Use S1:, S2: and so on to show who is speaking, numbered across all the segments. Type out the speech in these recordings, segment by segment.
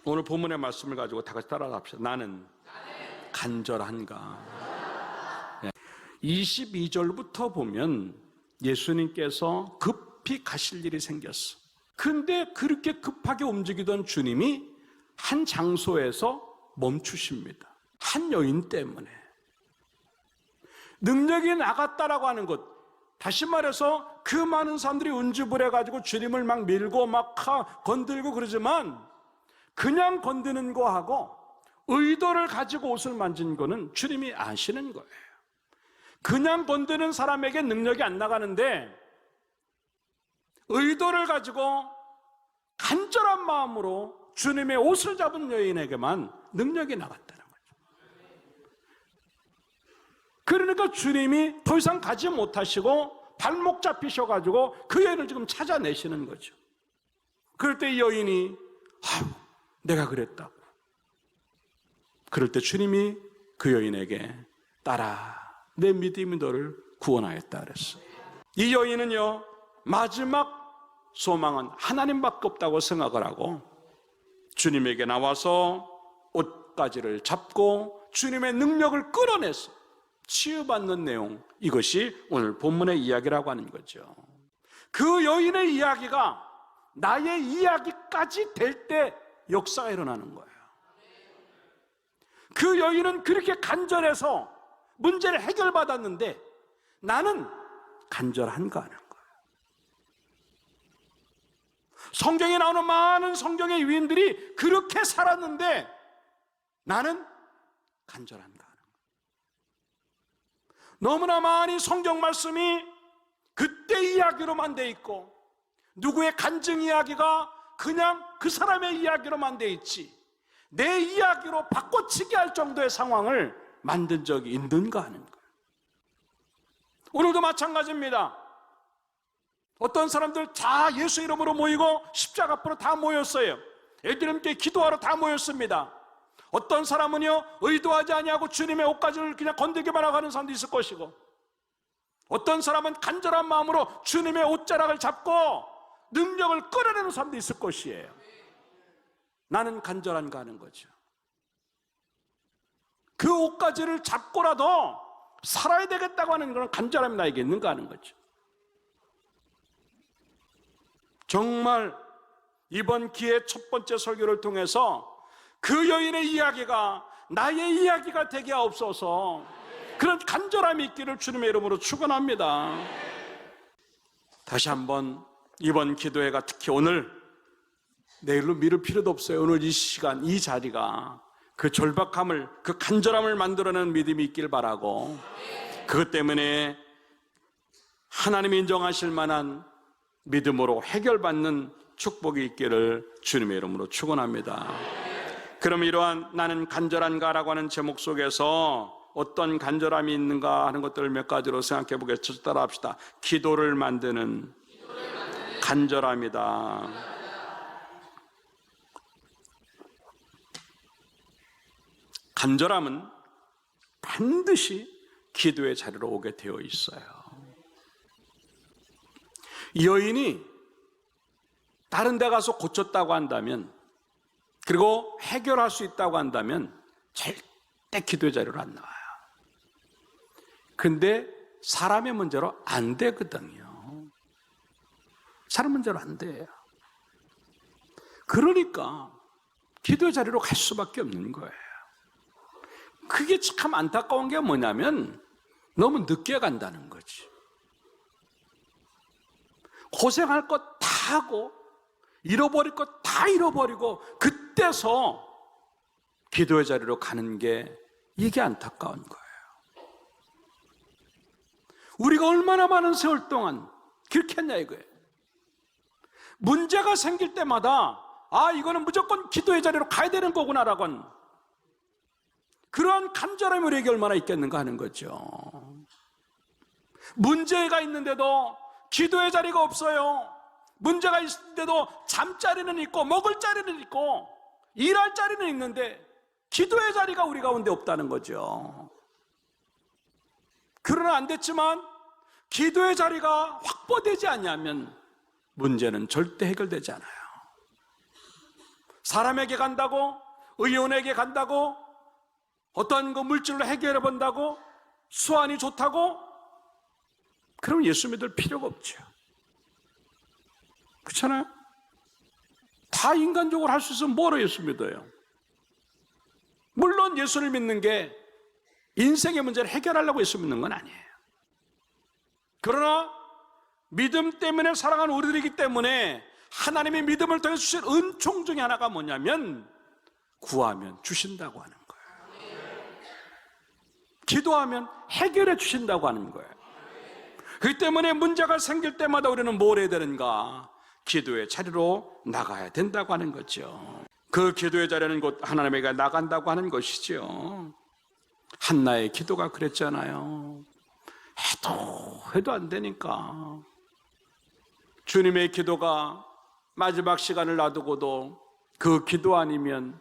S1: 오늘 본문의 말씀을 가지고 다 같이 따라갑시다. 나는 간절한가. 22절부터 보면 예수님께서 급히 가실 일이 생겼어. 근데 그렇게 급하게 움직이던 주님이 한 장소에서 멈추십니다. 한 여인 때문에. 능력이 나갔다라고 하는 것, 다시 말해서 그 많은 사람들이 운주불해가지고 주님을 막 밀고 막 건들고 그러지만 그냥 건드는 거하고 의도를 가지고 옷을 만진 거는 주님이 아시는 거예요. 그냥 건드는 사람에게 능력이 안 나가는데 의도를 가지고 간절한 마음으로 주님의 옷을 잡은 여인에게만 능력이 나갔다는 거죠. 그러니까 주님이 더 이상 가지 못하시고 발목 잡히셔가지고 그 여인을 지금 찾아내시는 거죠. 그럴 때 이 여인이 내가 그랬다고. 그럴 때 주님이 그 여인에게 따라 내 믿음이 너를 구원하였다 그랬어요. 이 여인은요, 마지막 소망은 하나님밖에 없다고 생각을 하고 주님에게 나와서 옷가지를 잡고 주님의 능력을 끌어내서 치유받는 내용, 이것이 오늘 본문의 이야기라고 하는 거죠. 그 여인의 이야기가 나의 이야기까지 될 때 역사가 일어나는 거예요. 그 여인은 그렇게 간절해서 문제를 해결받았는데 나는 간절한가 하는 거예요. 성경에 나오는 많은 성경의 유인들이 그렇게 살았는데 나는 간절한가 하는 거예요. 너무나 많이 성경 말씀이 그때 이야기로만 돼 있고 누구의 간증 이야기가 그냥 그 사람의 이야기로만 돼 있지 내 이야기로 바꿔치기 할 정도의 상황을 만든 적이 있는가 하는 거예요. 오늘도 마찬가지입니다. 어떤 사람들 다 예수 이름으로 모이고 십자가 앞으로 다 모였어요. 애들함께 기도하러 다 모였습니다. 어떤 사람은요 의도하지 아니하고 주님의 옷가지를 그냥 건들기만 하고 하는 사람도 있을 것이고 어떤 사람은 간절한 마음으로 주님의 옷자락을 잡고 능력을 끌어내는 사람도 있을 것이에요. 나는 간절한가 하는 거죠. 그 옷가지를 잡고라도 살아야 되겠다고 하는 그런 간절함이 나에게 있는가 하는 거죠. 정말 이번 기회 첫 번째 설교를 통해서 그 여인의 이야기가 나의 이야기가 되게 하옵소서. 그런 간절함이 있기를 주님의 이름으로 축원합니다. 다시 한번 이번 기도회가 특히 오늘 내일로 미룰 필요도 없어요. 오늘 이 시간 이 자리가 그 절박함을 그 간절함을 만들어내는 믿음이 있길 바라고 그것 때문에 하나님이 인정하실 만한 믿음으로 해결받는 축복이 있기를 주님의 이름으로 축원합니다. 그럼 이러한 나는 간절한가라고 하는 제목 속에서 어떤 간절함이 있는가 하는 것들을 몇 가지로 생각해 보겠습니다. 따라 합시다. 기도를 만드는 간절함이다. 간절함은 반드시 기도의 자리로 오게 되어 있어요. 여인이 다른 데 가서 고쳤다고 한다면 그리고 해결할 수 있다고 한다면 절대 기도의 자리로 안 나와요. 근데 사람의 문제로 안 되거든요. 사람 문제로 안 돼요. 그러니까 기도의 자리로 갈 수밖에 없는 거예요. 그게 참 안타까운 게 뭐냐면 너무 늦게 간다는 거지. 고생할 것 다 하고 잃어버릴 것 다 잃어버리고 그때서 기도의 자리로 가는 게 이게 안타까운 거예요. 우리가 얼마나 많은 세월 동안 그렇게 했냐 이거예요. 문제가 생길 때마다 이거는 무조건 기도의 자리로 가야 되는 거구나라고 하는 그러한 간절함이 우리에게 얼마나 있겠는가 하는 거죠. 문제가 있는데도 기도의 자리가 없어요. 문제가 있는데도 잠자리는 있고 먹을 자리는 있고 일할 자리는 있는데 기도의 자리가 우리 가운데 없다는 거죠. 그러나 안 됐지만 기도의 자리가 확보되지 않으면 문제는 절대 해결되지 않아요. 사람에게 간다고, 의원에게 간다고, 어떤 거 물질로 해결해 본다고, 수완이 좋다고, 그럼 예수 믿을 필요가 없죠. 그렇잖아요? 다 인간적으로 할 수 있으면 뭐로 예수 믿어요? 물론 예수를 믿는 게 인생의 문제를 해결하려고 예수 믿는 건 아니에요. 그러나 믿음 때문에 살아가는 우리들이기 때문에 하나님의 믿음을 통해 주신 은총 중에 하나가 뭐냐면 구하면 주신다고 하는 거예요. 기도하면 해결해 주신다고 하는 거예요. 그렇기 때문에 문제가 생길 때마다 우리는 뭘 해야 되는가? 기도의 자리로 나가야 된다고 하는 거죠. 그 기도의 자리는 곧 하나님에게 나간다고 하는 것이죠. 한나의 기도가 그랬잖아요. 해도 안 되니까. 주님의 기도가 마지막 시간을 놔두고도 그 기도 아니면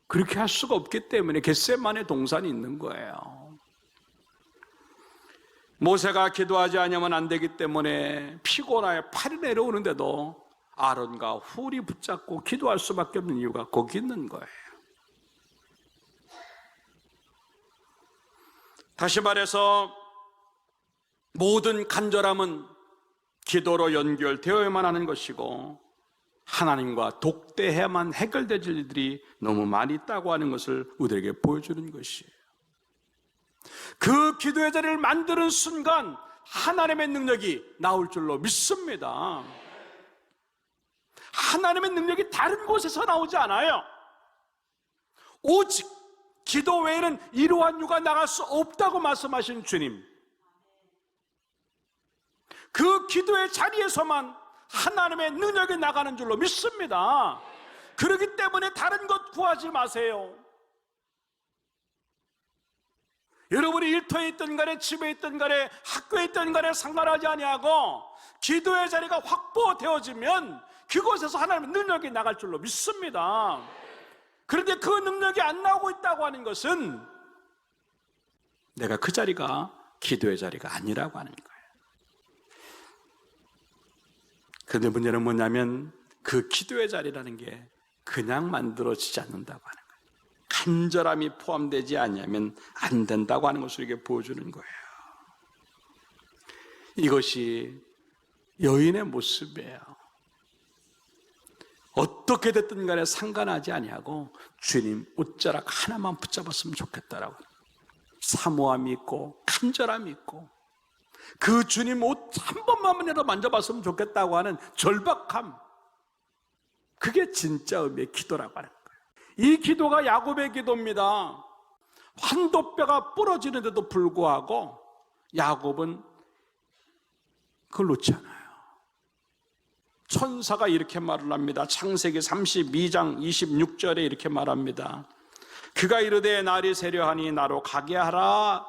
S1: 그렇게 할 수가 없기 때문에 겟세마네 동산이 있는 거예요. 모세가 기도하지 않으면 안 되기 때문에 피곤하여 팔이 내려오는데도 아론과 훌이 붙잡고 기도할 수밖에 없는 이유가 거기 있는 거예요. 다시 말해서 모든 간절함은 기도로 연결되어야만 하는 것이고 하나님과 독대해야만 해결될 일들이 너무 많이 있다고 하는 것을 우리에게 보여주는 것이에요. 그 기도의 자리를 만드는 순간 하나님의 능력이 나올 줄로 믿습니다. 하나님의 능력이 다른 곳에서 나오지 않아요. 오직 기도 외에는 이러한 유가 나갈 수 없다고 말씀하신 주님, 그 기도의 자리에서만 하나님의 능력이 나가는 줄로 믿습니다. 그렇기 때문에 다른 것 구하지 마세요. 여러분이 일터에 있든 간에 집에 있든 간에 학교에 있든 간에 상관하지 아니하고 기도의 자리가 확보되어지면 그곳에서 하나님의 능력이 나갈 줄로 믿습니다. 그런데 그 능력이 안 나오고 있다고 하는 것은 내가 그 자리가 기도의 자리가 아니라고 하는 거예요. 그런데 문제는 뭐냐면 그 기도의 자리라는 게 그냥 만들어지지 않는다고 하는 거예요. 간절함이 포함되지 않으면 안 된다고 하는 것을 이게 보여주는 거예요. 이것이 여인의 모습이에요. 어떻게 됐든 간에 상관하지 아니하고 주님 옷자락 하나만 붙잡았으면 좋겠다라고, 사모함이 있고 간절함이 있고 그 주님 옷 한 번만이라도 만져봤으면 좋겠다고 하는 절박함, 그게 진짜 의미의 기도라고 하는 거예요. 이 기도가 야곱의 기도입니다. 환도뼈가 부러지는데도 불구하고 야곱은 그걸 놓지 않아요. 천사가 이렇게 말을 합니다. 창세기 32장 26절에 이렇게 말합니다. 그가 이르되 날이 세려하니 나로 가게 하라.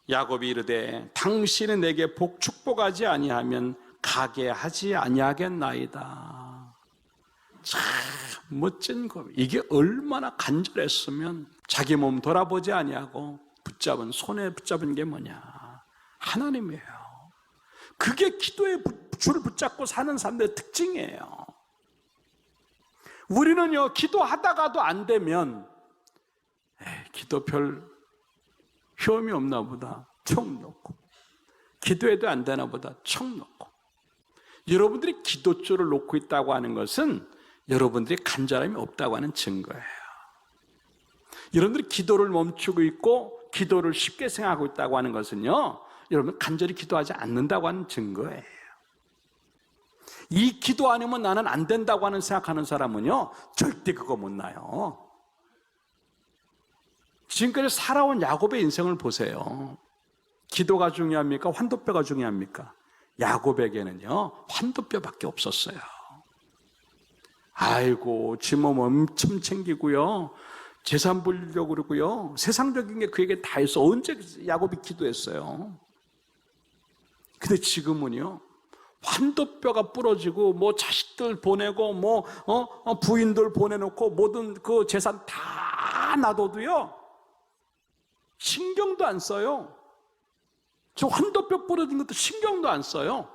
S1: 야곱이 이르되 당신은 내게 축복하지 아니하면 가게 하지 아니하겠나이다. 참 멋진 거. 이게 얼마나 간절했으면 자기 몸 돌아보지 아니하고 붙잡은, 손에 붙잡은 게 뭐냐? 하나님이에요. 그게 기도의 줄을 붙잡고 사는 사람들의 특징이에요. 우리는요, 기도하다가도 안 되면 기도 별 효험이 없나 보다 청 놓고, 기도해도 안 되나 보다 청 놓고. 여러분들이 기도줄을 놓고 있다고 하는 것은 여러분들이 간절함이 없다고 하는 증거예요. 여러분들이 기도를 멈추고 있고 기도를 쉽게 생각하고 있다고 하는 것은요, 여러분 간절히 기도하지 않는다고 하는 증거예요. 이 기도 아니면 나는 안 된다고 하는 생각하는 사람은요, 절대 그거 못 나요. 지금까지 살아온 야곱의 인생을 보세요. 기도가 중요합니까? 환도뼈가 중요합니까? 야곱에게는요, 환도뼈밖에 없었어요. 아이고, 지 몸 엄청 챙기고요, 재산 불리려고 그러고요, 세상적인 게 그에게 다 있어. 언제 야곱이 기도했어요? 근데 지금은요, 환도뼈가 부러지고 뭐 자식들 보내고 뭐 부인들 보내놓고 모든 그 재산 다 놔둬도요, 신경도 안 써요. 저 환도뼈 부러진 것도 신경도 안 써요.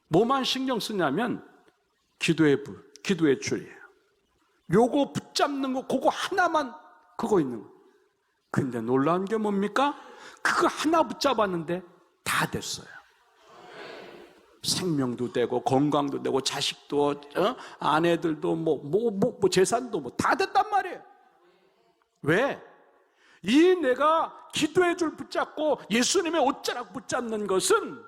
S1: 뭐만 신경 쓰냐면 기도의 불, 기도의 줄이에요. 요거 붙잡는 거, 그거 하나만 그거 있는 거. 근데 놀라운 게 뭡니까? 그거 하나 붙잡았는데 다 됐어요. 생명도 되고 건강도 되고 자식도 아내들도 뭐 재산도 뭐 다 됐단 말이에요. 왜? 이 내가 기도의 줄 붙잡고 예수님의 옷자락 붙잡는 것은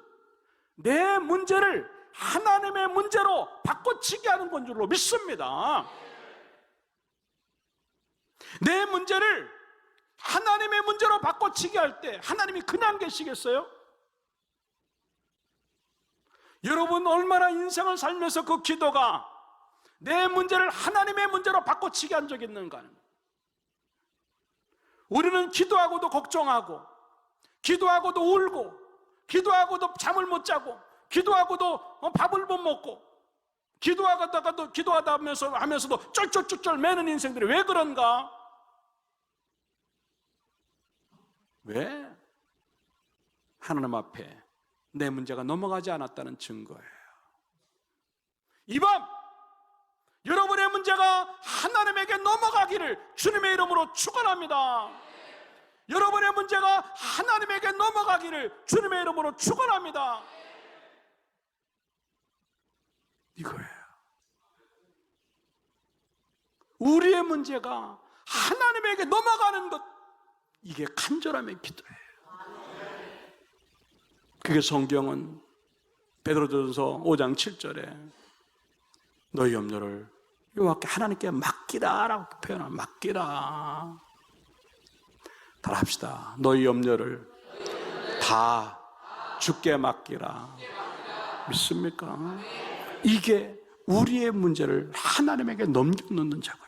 S1: 내 문제를 하나님의 문제로 바꿔치기 하는 건 줄로 믿습니다. 내 문제를 하나님의 문제로 바꿔치기 할 때 하나님이 그냥 계시겠어요? 여러분 얼마나 인생을 살면서 그 기도가 내 문제를 하나님의 문제로 바꿔치기 한 적이 있는가? 우리는 기도하고도 걱정하고, 기도하고도 울고, 기도하고도 잠을 못 자고, 기도하고도 밥을 못 먹고, 기도하다가도 기도하다 하면서도 쫄쫄쫄쫄 매는 인생들이 왜 그런가? 왜? 하나님 앞에 내 문제가 넘어가지 않았다는 증거예요. 이 밤 여러분의 문제가 하나님에게 넘어가기를 주님의 이름으로 축원합니다. 여러분의 문제가 하나님에게 넘어가기를 주님의 이름으로 축원합니다. 이거예요. 우리의 문제가 하나님에게 넘어가는 것, 이게 간절함의 기도예요. 그게 성경은 베드로전서 5장 7절에 너희 염려를 여호와께 하나님께 맡기라 라고 표현합니다. 맡기라. 다 합시다. 너희 염려를 다 주께 맡기라. 믿습니까? 이게 우리의 문제를 하나님에게 넘겨놓는 작업.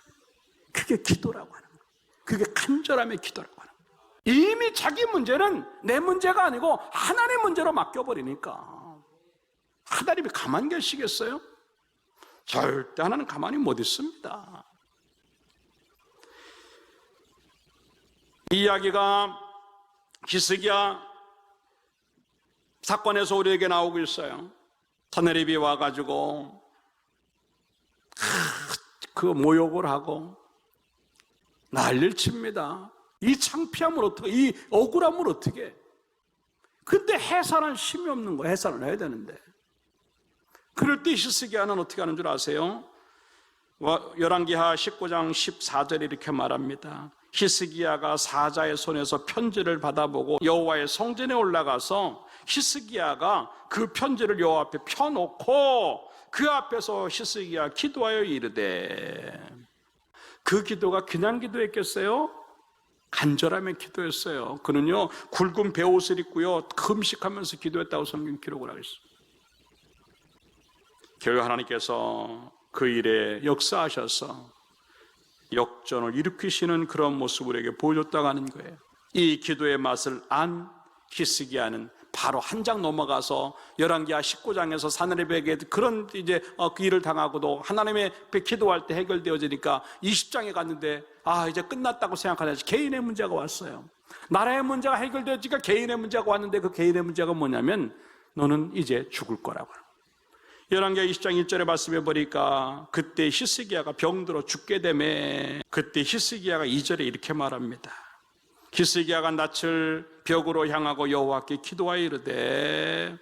S1: 그게 기도라고 하는 거예요. 그게 간절함의 기도라고 하는 거예요. 이미 자기 문제는 내 문제가 아니고 하나님 문제로 맡겨버리니까 하나님이 가만히 계시겠어요? 절대 하나님 가만히 못 있습니다. 이 이야기가 히스기야 사건에서 우리에게 나오고 있어요. 사내립이 와가지고 그 모욕을 하고 난리를 칩니다. 이 창피함을 어떻게, 이 억울함을 어떻게. 근데 해산할 힘이 없는 거예요. 해산을 해야 되는데. 그럴 때 히스기야는 어떻게 하는 줄 아세요? 열왕기하 19장 14절에 이렇게 말합니다. 히스기야가 사자의 손에서 편지를 받아보고 여호와의 성전에 올라가서 히스기야가 그 편지를 여호와 앞에 펴놓고 그 앞에서 히스기야 기도하여 이르되, 그 기도가 그냥 기도했겠어요? 간절함의 기도였어요. 그는요 굵은 베옷을 입고요 금식하면서 기도했다고 성경 기록을 하고 있습니다. 결국 하나님께서 그 일에 역사하셔서 역전을 일으키시는 그런 모습을 우리에게 보여줬다고 하는 거예요. 이 기도의 맛을 안 히스기야는 바로 한 장 넘어가서 열왕기하 19장에서 사내립에게 그런 이제 그 일을 당하고도 하나님의 앞에 기도할 때 해결되어지니까 20장에 갔는데 이제 끝났다고 생각하지 개인의 문제가 왔어요. 나라의 문제가 해결되어지니까 개인의 문제가 왔는데 그 개인의 문제가 뭐냐면 너는 이제 죽을 거라고. 열왕기하 20장 1절에 말씀해 보니까 그때 히스기야가 병들어 죽게 되매, 그때 히스기야가 2절에 이렇게 말합니다. 히스기야가 낯을 벽으로 향하고 여호와께 기도하여 이르되,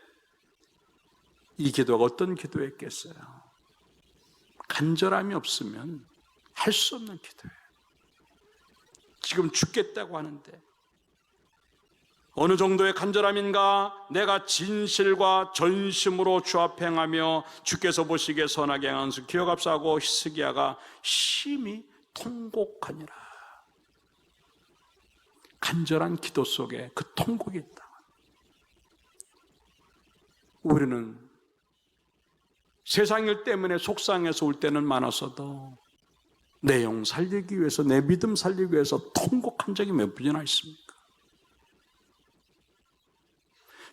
S1: 이 기도가 어떤 기도였겠어요? 간절함이 없으면 할 수 없는 기도예요. 지금 죽겠다고 하는데 어느 정도의 간절함인가? 내가 진실과 전심으로 주 앞에 행하며 주께서 보시기에 선하게 행한 수 기억합사하고 히스기야가 심히 통곡하니라. 간절한 기도 속에 그 통곡이 있다. 우리는 세상 일 때문에 속상해서 울 때는 많았어도 내 영 살리기 위해서, 내 믿음 살리기 위해서 통곡한 적이 몇 번이나 있습니까?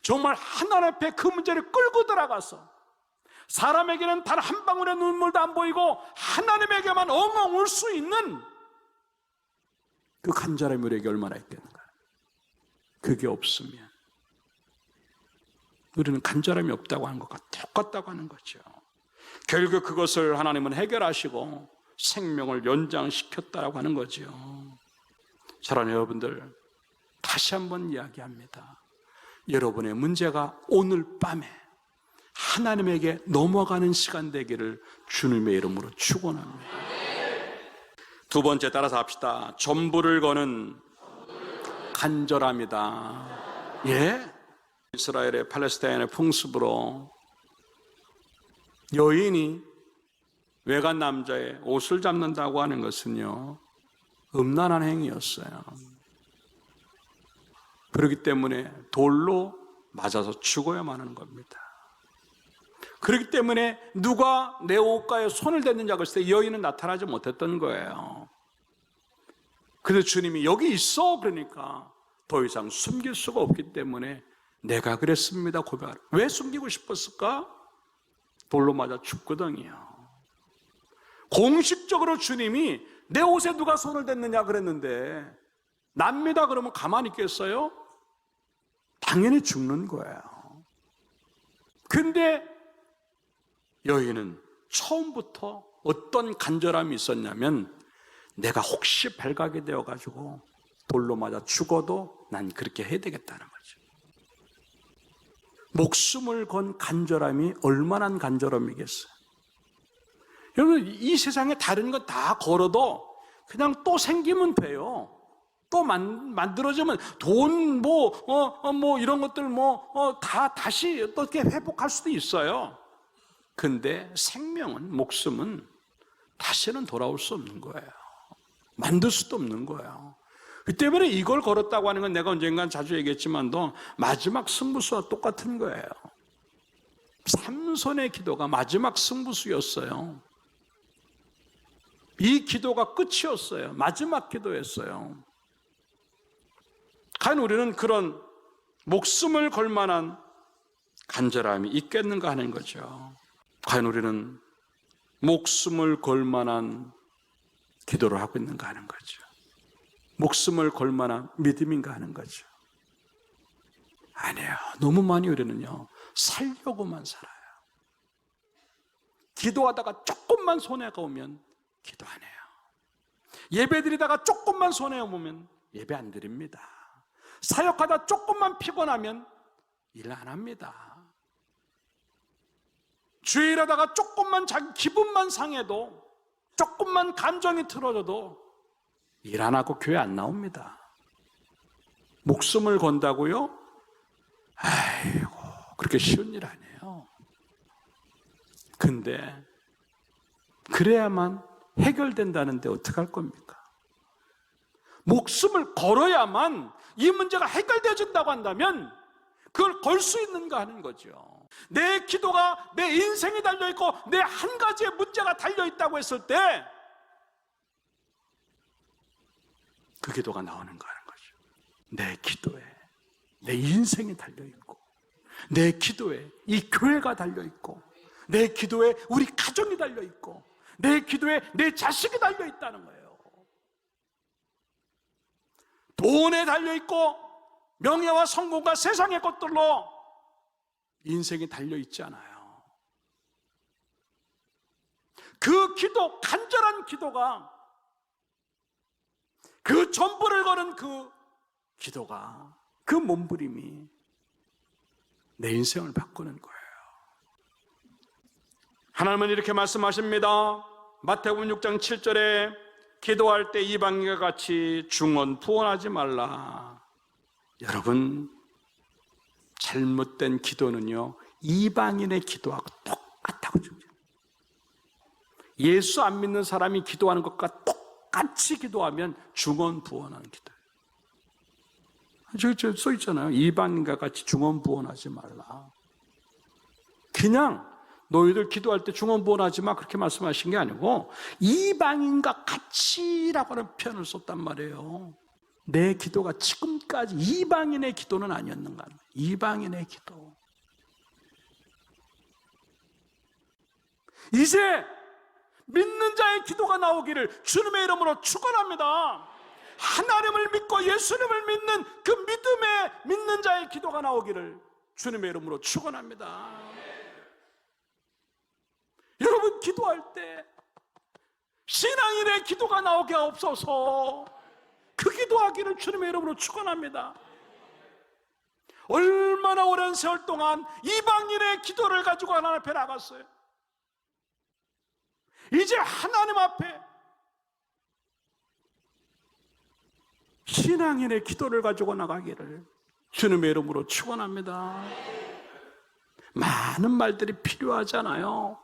S1: 정말 하나님 앞에 그 문제를 끌고 들어가서 사람에게는 단 한 방울의 눈물도 안 보이고 하나님에게만 엉엉 울 수 있는 그 간절함이 우리에게 얼마나 있겠는가. 그게 없으면 우리는 간절함이 없다고 하는 것과 똑같다고 하는 거죠. 결국 그것을 하나님은 해결하시고 생명을 연장시켰다라고 하는 거죠. 사랑하는 여러분들, 다시 한번 이야기합니다. 여러분의 문제가 오늘 밤에 하나님에게 넘어가는 시간 되기를 주님의 이름으로 축원합니다. 두 번째, 따라서 합시다. 전부를 거는 간절함이다. 예? 이스라엘의 팔레스타인의 풍습으로 여인이 외간 남자의 옷을 잡는다고 하는 것은요, 음란한 행위였어요. 그렇기 때문에 돌로 맞아서 죽어야만 하는 겁니다. 그렇기 때문에 누가 내 옷가에 손을 댔느냐고 했을 때 여인은 나타나지 못했던 거예요. 그래서 주님이 여기 있어 그러니까 더 이상 숨길 수가 없기 때문에 내가 그랬습니다 고백하라. 왜 숨기고 싶었을까? 돌로 맞아 죽거든요. 공식적으로 주님이 내 옷에 누가 손을 댔느냐 그랬는데 납니다 그러면 가만히 있겠어요? 당연히 죽는 거예요. 근데 여인은 처음부터 어떤 간절함이 있었냐면 내가 혹시 발각이 되어가지고 돌로 맞아 죽어도 난 그렇게 해야 되겠다는 거죠. 목숨을 건 간절함이 얼마나 간절함이겠어요. 여러분, 이 세상에 다른 거 다 걸어도 그냥 또 생기면 돼요. 또 만들어지면 돈, 이런 것들 다시 어떻게 회복할 수도 있어요. 근데 생명은, 목숨은 다시는 돌아올 수 없는 거예요. 만들 수도 없는 거예요. 그 때문에 이걸 걸었다고 하는 건 내가 언젠간 자주 얘기했지만도 마지막 승부수와 똑같은 거예요. 삼손의 기도가 마지막 승부수였어요. 이 기도가 끝이었어요. 마지막 기도였어요. 과연 우리는 그런 목숨을 걸 만한 간절함이 있겠는가 하는 거죠. 과연 우리는 목숨을 걸 만한 기도를 하고 있는가 하는 거죠. 목숨을 걸 만한 믿음인가 하는 거죠. 아니에요. 너무 많이 우리는요, 살려고만 살아요. 기도하다가 조금만 손해가 오면 기도 안 해요. 예배 드리다가 조금만 손해 오면 예배 안 드립니다. 사역하다 조금만 피곤하면 일 안 합니다. 주일하다가 조금만 자기 기분만 상해도, 조금만 감정이 틀어져도 일 안 하고 교회 안 나옵니다. 목숨을 건다고요? 아이고, 그렇게 쉬운 일 아니에요. 근데 그래야만 해결된다는데 어떡할 겁니까? 목숨을 걸어야만 이 문제가 해결되어진다고 한다면 그걸 걸 수 있는가 하는 거죠. 내 기도가 내 인생이 달려있고 내 한 가지의 문제가 달려있다고 했을 때 그 기도가 나오는가 하는 거죠. 내 기도에 내 인생이 달려있고, 내 기도에 이 교회가 달려있고, 내 기도에 우리 가정이 달려있고, 내 기도에 내 자식이 달려있다는 거예요. 돈에 달려있고 명예와 성공과 세상의 것들로 인생이 달려있지 않아요. 그 기도, 간절한 기도가, 그 전부를 거는 그 기도가, 그 몸부림이 내 인생을 바꾸는 거예요. 하나님은 이렇게 말씀하십니다. 마태복음 6장 7절에 기도할 때 이방인과 같이 중언부언하지 말라. 여러분, 잘못된 기도는요, 이방인의 기도하고 똑같다고 줍니다. 예수 안 믿는 사람이 기도하는 것과 똑같이 기도하면 중언부언하는 기도예요. 저 써 있잖아요. 이방인과 같이 중언부언하지 말라. 그냥 너희들 기도할 때 중언부언하지 마, 그렇게 말씀하신 게 아니고 이방인과 같이라고 하는 표현을 썼단 말이에요. 내 기도가 지금까지 이방인의 기도는 아니었는가? 이방인의 기도. 이제 믿는 자의 기도가 나오기를 주님의 이름으로 축원합니다. 하나님을 믿고 예수님을 믿는 그 믿음의 믿는 자의 기도가 나오기를 주님의 이름으로 축원합니다. 여러분, 여러분 기도할 때 신앙인의 기도가 나오게 없어서 그 기도하기를 주님의 이름으로 축원합니다. 얼마나 오랜 세월 동안 이방인의 기도를 가지고 하나님 앞에 나갔어요. 이제 하나님 앞에 신앙인의 기도를 가지고 나가기를 주님의 이름으로 축원합니다. 많은 말들이 필요하잖아요.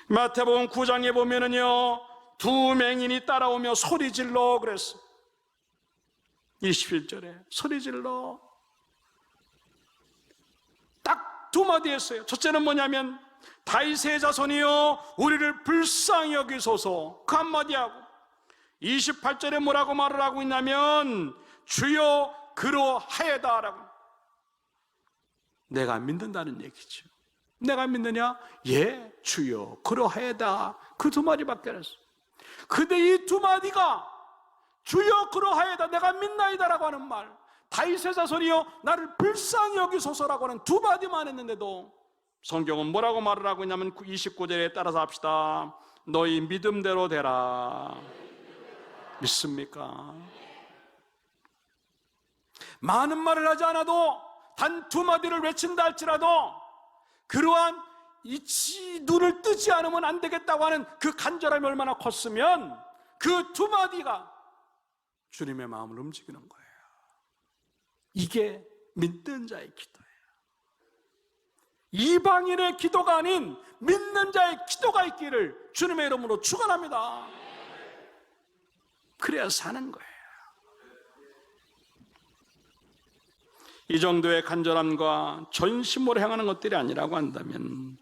S1: 마태복음 9장에 보면은요, 두 맹인이 따라오며 소리질러 그랬어요. 21절에 소리질러 딱 두 마디 했어요. 첫째는 뭐냐면 다윗의 자손이여 우리를 불쌍히 여기소서, 그 한마디 하고 28절에 뭐라고 말을 하고 있냐면 주여 그러하여다 라고. 내가 믿는다는 얘기죠. 내가 믿느냐? 예, 주여 그러하여다, 그 두 마디밖에 안 했어요. 근데 이 두 마디가 주여 그러하여다, 내가 믿나이다 라고 하는 말, 다윗의 자손이여 나를 불쌍히 여기소서라고 하는 두 마디만 했는데도 성경은 뭐라고 말을 하고 있냐면 29절에 따라서 합시다. 너희 믿음대로 되라. 믿습니까? 많은 말을 하지 않아도 단 두 마디를 외친다 할지라도 그러한 눈을 뜨지 않으면 안 되겠다고 하는 그 간절함이 얼마나 컸으면 그 두 마디가 주님의 마음을 움직이는 거예요. 이게 믿는 자의 기도예요. 이방인의 기도가 아닌 믿는 자의 기도가 있기를 주님의 이름으로 축원합니다. 그래야 사는 거예요. 이 정도의 간절함과 전심으로 행하는 것들이 아니라고 한다면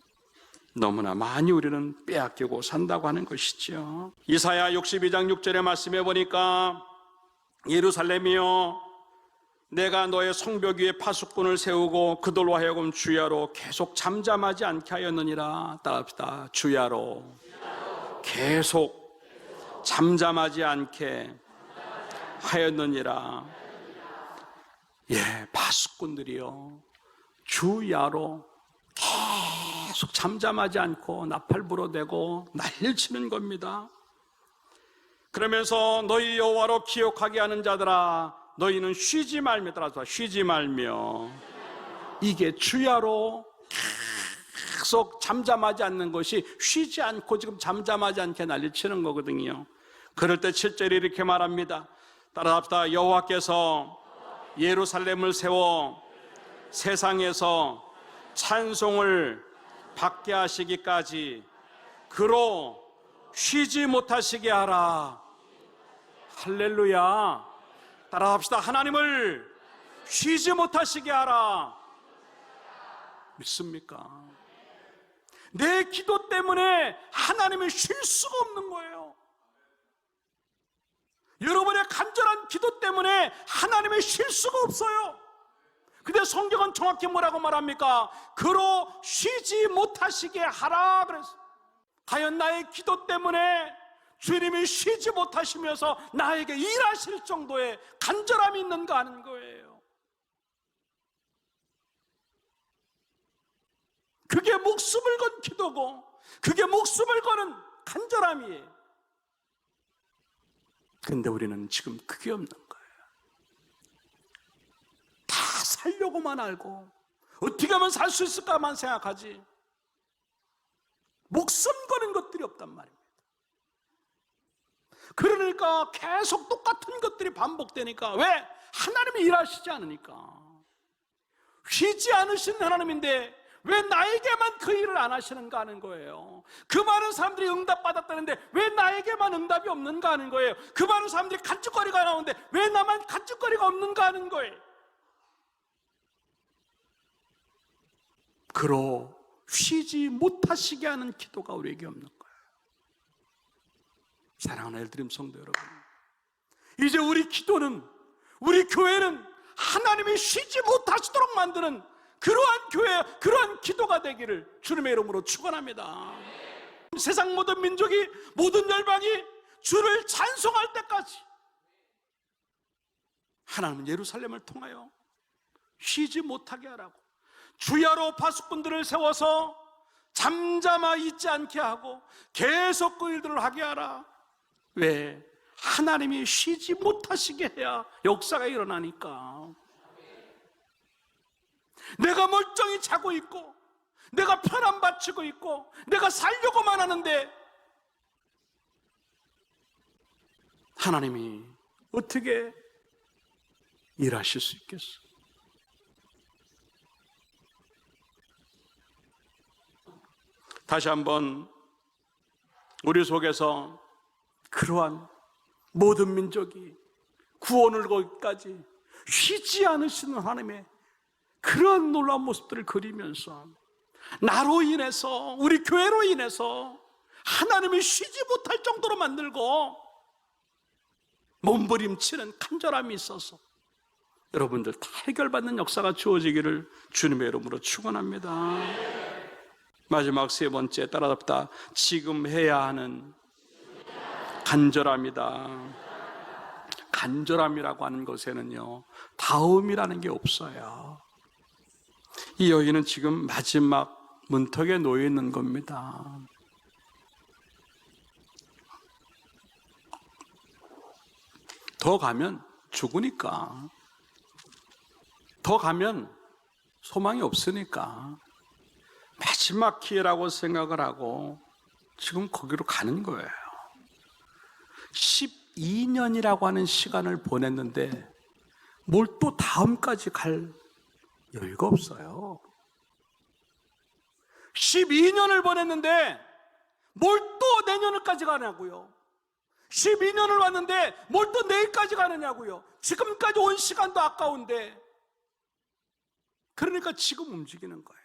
S1: 너무나 많이 우리는 빼앗기고 산다고 하는 것이죠. 이사야 62장 6절의 말씀에 보니까 예루살렘이여 내가 너의 성벽 위에 파수꾼을 세우고 그들로 하여금 주야로 계속 잠잠하지 않게 하였느니라. 따라합시다. 주야로 계속 잠잠하지 않게 하였느니라. 예, 파수꾼들이요 주야로 계속 잠잠하지 않고 나팔 불어대고 난리를 치는 겁니다. 그러면서 너희 여호와로 기억하게 하는 자들아 너희는 쉬지 말며, 따라서 쉬지 말며, 이게 주야로 계속 잠잠하지 않는 것이 쉬지 않고 지금 잠잠하지 않게 난리 치는 거거든요. 그럴 때 7절에 이렇게 말합니다. 따라합시다. 여호와께서 예루살렘을 세워 세상에서 찬송을 받게 하시기까지 그로 쉬지 못하시게 하라. 할렐루야. 따라합시다. 하나님을 쉬지 못하시게 하라. 믿습니까? 내 기도 때문에 하나님이 쉴 수가 없는 거예요. 여러분의 간절한 기도 때문에 하나님이 쉴 수가 없어요. 근데 성경은 정확히 뭐라고 말합니까? 그로 쉬지 못하시게 하라 그랬어요. 과연 나의 기도 때문에 주님이 쉬지 못하시면서 나에게 일하실 정도의 간절함이 있는가 하는 거예요. 그게 목숨을 건 기도고 그게 목숨을 거는 간절함이에요. 근데 우리는 지금 그게 없는 거예요. 다 살려고만 알고 어떻게 하면 살 수 있을까만 생각하지 목숨 거는 것들이 없단 말입니다. 그러니까 계속 똑같은 것들이 반복되니까. 왜? 하나님이 일하시지 않으니까. 쉬지 않으신 하나님인데 왜 나에게만 그 일을 안 하시는가 하는 거예요. 그 많은 사람들이 응답받았다는데 왜 나에게만 응답이 없는가 하는 거예요. 그 많은 사람들이 간증거리가 나오는데 왜 나만 간증거리가 없는가 하는 거예요. 그로 쉬지 못하시게 하는 기도가 우리에게 없는 거예요. 사랑하는 엘드림 성도 여러분, 이제 우리 기도는, 우리 교회는 하나님이 쉬지 못하시도록 만드는 그러한 교회, 그러한 기도가 되기를 주님의 이름으로 축원합니다. 세상 모든 민족이, 모든 열방이 주를 찬송할 때까지 하나님은 예루살렘을 통하여 쉬지 못하게 하라고 주야로 파수꾼들을 세워서 잠잠아 있지 않게 하고 계속 그 일들을 하게 하라. 왜? 하나님이 쉬지 못하시게 해야 역사가 일어나니까. 내가 멀쩡히 자고 있고 내가 편안 바치고 있고 내가 살려고만 하는데 하나님이 어떻게 일하실 수 있겠어? 다시 한번 우리 속에서 그러한 모든 민족이 구원을 거기까지 쉬지 않으시는 하나님의 그런 놀라운 모습들을 그리면서 나로 인해서 우리 교회로 인해서 하나님이 쉬지 못할 정도로 만들고 몸부림치는 간절함이 있어서 여러분들 다 해결받는 역사가 주어지기를 주님의 이름으로 축원합니다. 마지막 세 번째 따라잡다. 지금 해야 하는 간절함이다. 간절함이라고 하는 것에는요 다음이라는 게 없어요. 이 여인은 지금 마지막 문턱에 놓여 있는 겁니다. 더 가면 죽으니까, 더 가면 소망이 없으니까 마지막 기회라고 생각을 하고 지금 거기로 가는 거예요. 12년이라고 하는 시간을 보냈는데 뭘 또 다음까지 갈 여유가 없어요. 12년을 보냈는데 뭘 또 내년까지 가냐고요. 12년을 왔는데 뭘 또 내일까지 가느냐고요. 지금까지 온 시간도 아까운데. 그러니까 지금 움직이는 거예요.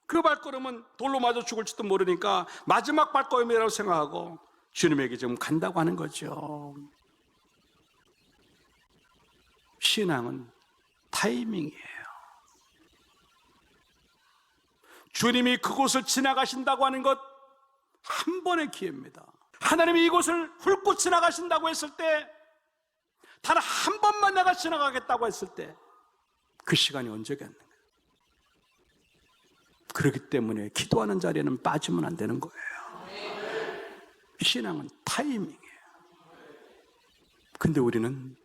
S1: 그 발걸음은 돌로 맞아 죽을지도 모르니까 마지막 발걸음이라고 생각하고 주님에게 지금 간다고 하는 거죠. 신앙은 타이밍이에요. 주님이 그곳을 지나가신다고 하는 것 한 번의 기회입니다. 하나님이 이곳을 훑고 지나가신다고 했을 때, 단 한 번만 내가 지나가겠다고 했을 때 그 시간이 언제겠는가. 그렇기 때문에 기도하는 자리에는 빠지면 안 되는 거예요. 신앙은 타이밍이에요. 근데 우리는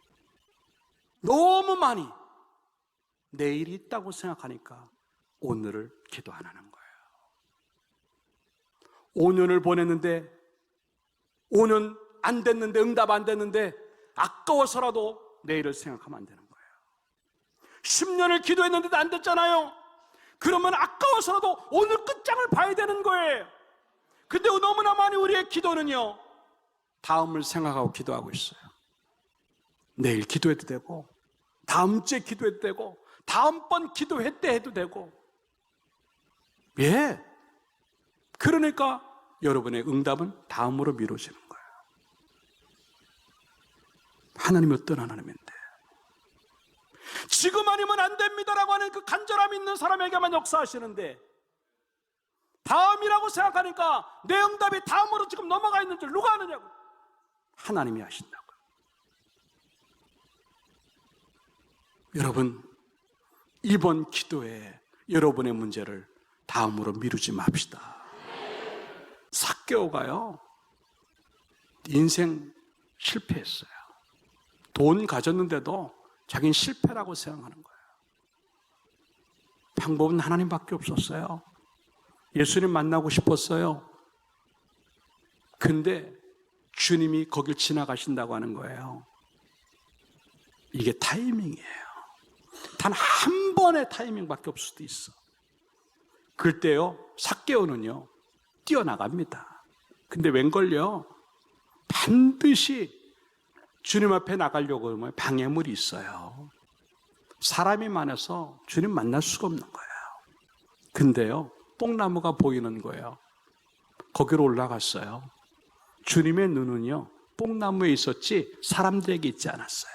S1: 너무 많이 내일이 있다고 생각하니까 오늘을 기도 안 하는 거예요. 5년을 보냈는데 5년 안 됐는데, 응답 안 됐는데 아까워서라도 내일을 생각하면 안 되는 거예요. 10년을 기도했는데도 안 됐잖아요. 그러면 아까워서라도 오늘 끝장을 봐야 되는 거예요. 근데 너무나 많이 우리의 기도는요 다음을 생각하고 기도하고 있어요. 내일 기도해도 되고, 다음 주에 기도해도 되고, 다음번 기도회 때 해도 되고. 예. 그러니까 여러분의 응답은 다음으로 미뤄지는 거예요. 하나님이 어떤 하나님인데 지금 아니면 안 됩니다라고 하는 그 간절함이 있는 사람에게만 역사하시는데, 다음이라고 생각하니까 내 응답이 다음으로 지금 넘어가 있는 줄 누가 아느냐고. 하나님이 하신다고. 여러분, 이번 기도에 여러분의 문제를 다음으로 미루지 맙시다. 삭개오가요 인생 실패했어요. 돈 가졌는데도 자기는 실패라고 생각하는 거예요. 방법은 하나님밖에 없었어요. 예수님 만나고 싶었어요. 근데 주님이 거길 지나가신다고 하는 거예요. 이게 타이밍이에요. 단 한 번의 타이밍밖에 없을 수도 있어. 그때요 삭개오는요 뛰어나갑니다. 근데 웬걸요, 반드시 주님 앞에 나가려고 하면 방해물이 있어요. 사람이 많아서 주님 만날 수가 없는 거예요. 근데요 뽕나무가 보이는 거예요. 거기로 올라갔어요. 주님의 눈은요 뽕나무에 있었지 사람들에게 있지 않았어요.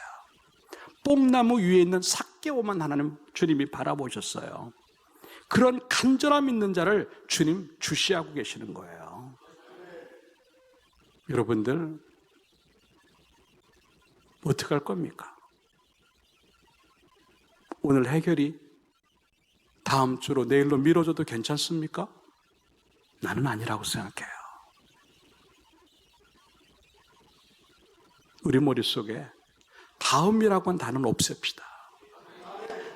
S1: 뽕나무 위에 있는 삭개오만 하나님 주님이 바라보셨어요. 그런 간절함 있는 자를 주님 주시하고 계시는 거예요. 여러분들 어떻게 할 겁니까? 오늘 해결이 다음 주로 내일로 미뤄줘도 괜찮습니까? 나는 아니라고 생각해요. 우리 머릿속에 다음이라고 하는 단어는 없앱시다.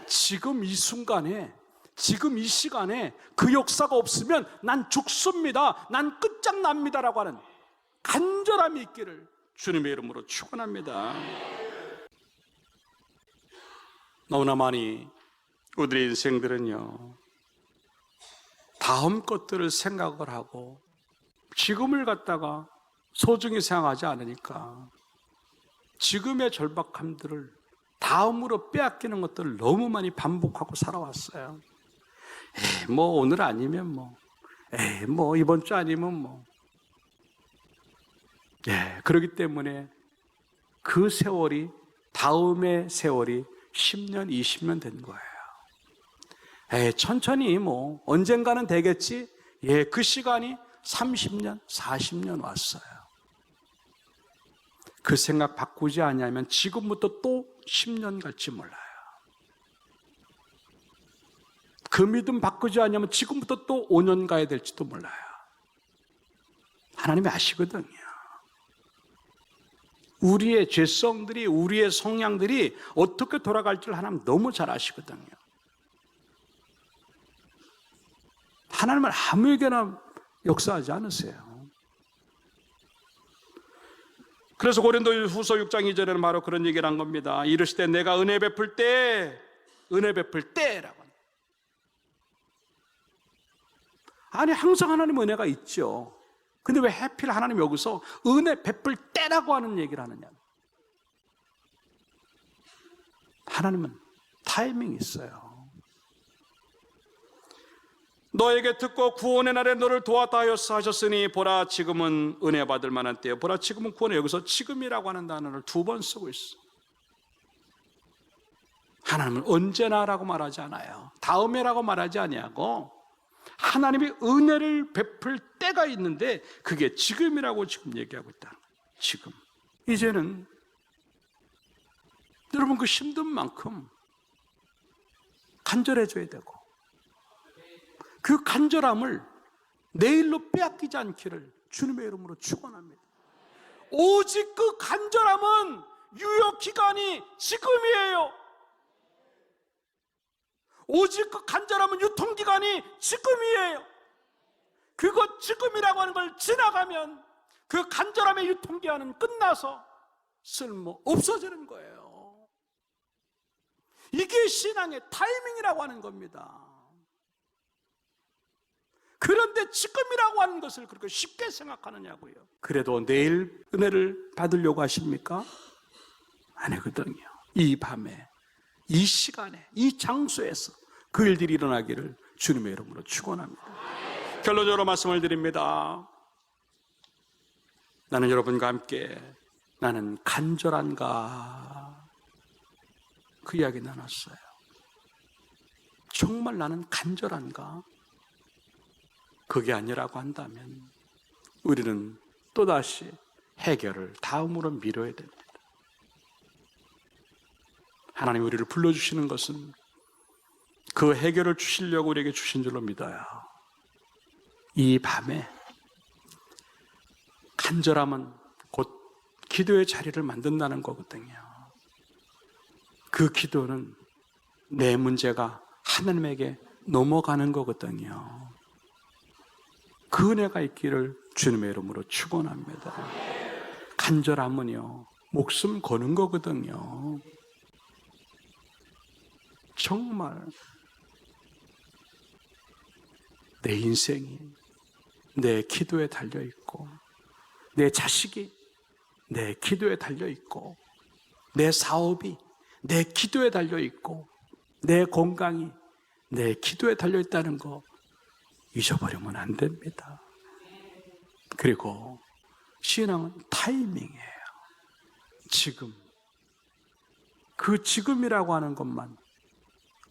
S1: 지금 이 순간에, 지금 이 시간에 그 역사가 없으면 난 죽습니다, 난 끝장납니다라고 하는 간절함이 있기를 주님의 이름으로 축원합니다. 너무나 많이 우리의 인생들은요, 다음 것들을 생각을 하고 지금을 갖다가 소중히 생각하지 않으니까 지금의 절박함들을 다음으로 빼앗기는 것들을 너무 많이 반복하고 살아왔어요. 뭐 오늘 아니면 뭐 이번 주 아니면 그렇기 때문에 그 세월이, 다음의 세월이 10년, 20년 된 거예요. 천천히 언젠가는 되겠지. 그 시간이 30년, 40년 왔어요. 그 생각 바꾸지 않으면 지금부터 또 10년 갈지 몰라요. 그 믿음 바꾸지 않으면 지금부터 또 5년 가야 될지도 몰라요. 하나님이 아시거든요. 우리의 죄성들이, 우리의 성향들이 어떻게 돌아갈 줄 하나님 너무 잘 아시거든요. 하나님은 아무에게나 역사하지 않으세요. 그래서 고린도후서 6장 2절에는 바로 그런 얘기를 한 겁니다. 이르시되 내가 은혜 베풀 때라고. 아니, 항상 하나님 은혜가 있죠. 근데 왜 하필 하나님 여기서 은혜 베풀 때라고 하는 얘기를 하느냐? 하나님은 타이밍이 있어요. 너에게 듣고 구원의 날에 너를 도왔다 하였사 하셨으니 보라 지금은 은혜 받을 만한 때요. 보라 지금은 구원의, 여기서 지금이라고 하는 단어를 2번 쓰고 있어. 하나님은 언제나라고 말하지 않아요. 다음에라고 말하지 아니하고 하나님이 은혜를 베풀 때가 있는데 그게 지금이라고 지금 얘기하고 있다. 지금. 이제는 여러분 그 힘든 만큼 간절해져야 되고 그 간절함을 내일로 빼앗기지 않기를 주님의 이름으로 축원합니다. 오직 그 간절함은 유효 기간이 지금이에요. 오직 그 간절함은 유통기간이 지금이에요. 그것 지금이라고 하는 걸 지나가면 그 간절함의 유통기한은 끝나서 쓸모 없어지는 거예요. 이게 신앙의 타이밍이라고 하는 겁니다. 그런데 지금이라고 하는 것을 그렇게 쉽게 생각하느냐고요. 그래도 내일 은혜를 받으려고 하십니까? 아니거든요. 이 밤에, 이 시간에, 이 장소에서 그 일들이 일어나기를 주님의 이름으로 축원합니다. 결론적으로 말씀을 드립니다. 나는 여러분과 함께 나는 간절한가, 그 이야기 나눴어요. 정말 나는 간절한가? 그게 아니라고 한다면 우리는 또다시 해결을 다음으로 미뤄야 됩니다. 하나님 우리를 불러주시는 것은 그 해결을 주시려고 우리에게 주신 줄로 믿어요. 이 밤에 간절함은 곧 기도의 자리를 만든다는 거거든요. 그 기도는 내 문제가 하나님에게 넘어가는 거거든요. 그 은혜가 있기를 주님의 이름으로 축원합니다. 간절함은요, 목숨 거는 거거든요. 정말 내 인생이 내 기도에 달려있고, 내 자식이 내 기도에 달려있고, 내 사업이 내 기도에 달려있고, 내 건강이 내 기도에 달려있다는 거 잊어버리면 안 됩니다. 그리고 신앙은 타이밍이에요. 지금. 그 지금이라고 하는 것만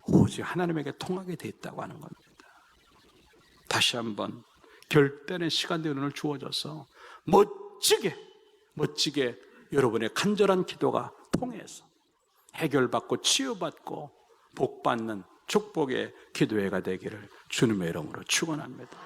S1: 오직 하나님에게 통하게 돼 있다고 하는 겁니다. 다시 한번 결단의 시간들이 오늘 주어져서 멋지게 여러분의 간절한 기도가 통해서 해결받고 치유받고 복받는 축복의 기도회가 되기를 주님의 이름으로 축원합니다.